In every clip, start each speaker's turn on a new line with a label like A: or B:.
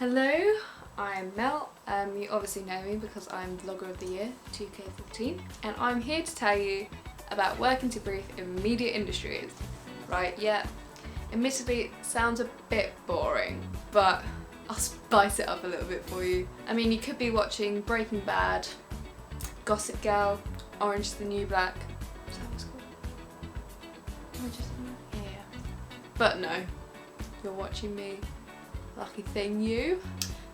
A: Hello, I'm Mel. You obviously know me because I'm Vlogger of the Year 2K14, and I'm here to tell you about working to brief in media industries. Right, yeah, admittedly it sounds a bit boring, but I'll spice it up a little bit for you. I mean, you could be watching Breaking Bad, Gossip Girl, Orange is the New Black. Is that what it's called? Orange is the New Black? Yeah. But no, you're watching me. Lucky thing you.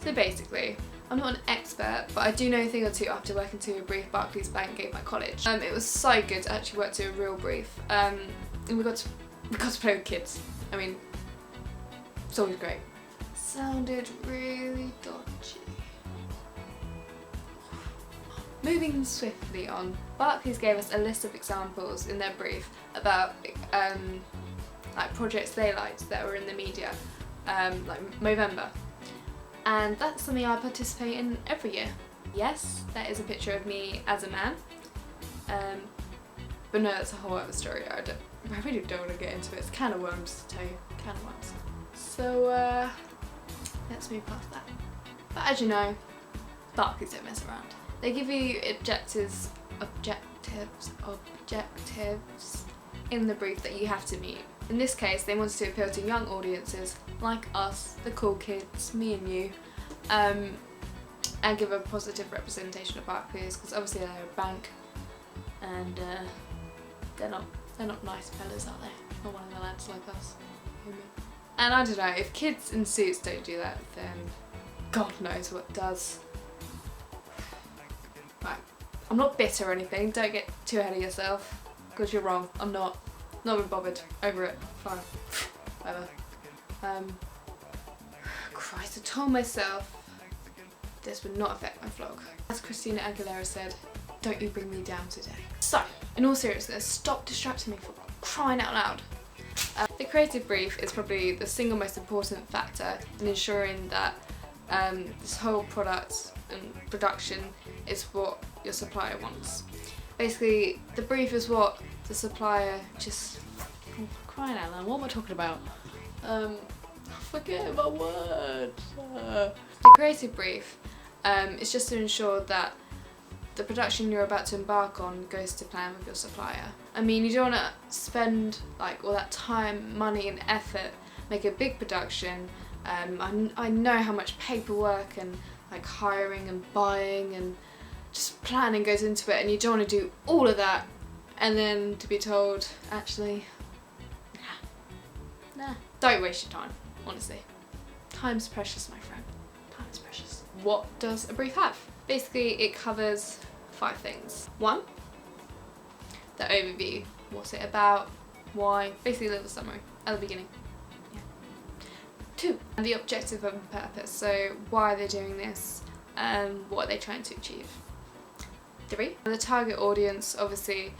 A: So basically, I'm not an expert, but I do know a thing or two after working to a brief Barclays Bank gave my college. It was so good to actually work to a real brief. And we got to play with kids. I mean, it's always great. Sounded really dodgy. Moving swiftly on, Barclays gave us a list of examples in their brief about like projects they liked that were in the media. Like Movember, and that's something I participate in every year. Yes, that is a picture of me as a man, but no, that's a whole other story. I really don't want to get into it. It's kind of worms to tell you, kind of worms. So let's move past that. But as you know, Barclays don't mess around. They give you objectives in the brief that you have to meet. In this case, they wanted to appeal to young audiences like us, the cool kids, me and you, and give a positive representation of Barclays, because obviously they're a bank, and they're not nice fellas, are they? Not one of the lads like us. And I don't know, if kids in suits don't do that, then God knows what does. Right, I'm not bitter or anything, don't get too ahead of yourself, because you're wrong, I'm not. Not even bothered, over it, fine, whatever. Christ, I told myself this would not affect my vlog. As Christina Aguilera said, don't you bring me down today. So, in all seriousness, stop distracting me for crying out loud. The creative brief is probably the single most important factor in ensuring that this whole product and production is what your supplier wants. Basically, the brief is what the supplier just... Oh, crying out loud, what am I talking about? Forget my words. The creative brief is just to ensure that the production you're about to embark on goes to plan with your supplier. I mean, you don't want to spend like all that time, money and effort, make a big production. I know how much paperwork and like hiring and buying and just planning goes into it, and you don't want to do all of that and then to be told, actually, nah. Don't waste your time, honestly. Time's precious, my friend. Time is precious. What does a brief have? Basically, it covers 5 things. 1, the overview. What's it about? Why? Basically a little summary at the beginning. Yeah. 2, the objective and purpose. So why are they doing this and what are they trying to achieve? 3, the target audience. Obviously,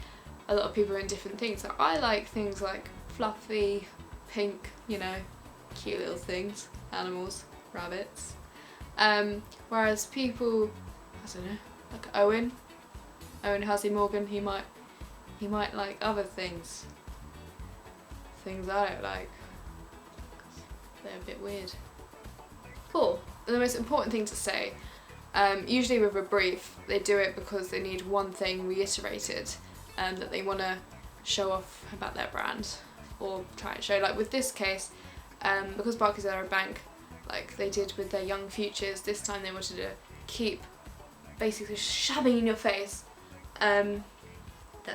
A: a lot of people are in different things. So I like things like fluffy, pink, you know, cute little things, animals, rabbits. Whereas people, I don't know, like Owen Hussey Morgan, he might like other things. Things I don't like. They're a bit weird. 4, the most important thing to say. Usually with a brief, they do it because they need one thing reiterated that they want to show off about their brand or try and show. Like with this case, because Barclays are a bank, like they did with their young futures, this time they wanted to keep basically shoving in your face that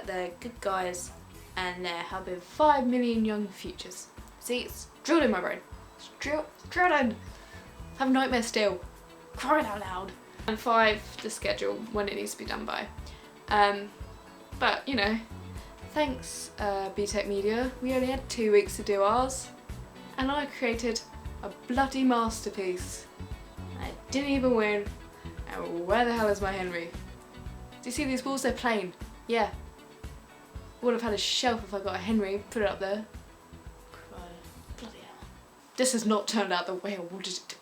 A: they're good guys and they're helping 5 million young futures. See, it's drilled in my brain. It's drilled in. I have nightmares still. Crying out loud. And 5, the schedule, when it needs to be done by. But, you know, thanks BTEC Media, we only had 2 weeks to do ours, and I created a bloody masterpiece. I didn't even win, and where the hell is my Henry? Do you see these walls? They're plain. Yeah. Would have had a shelf if I got a Henry, put it up there. Bloody hell. This has not turned out the way I wanted it to.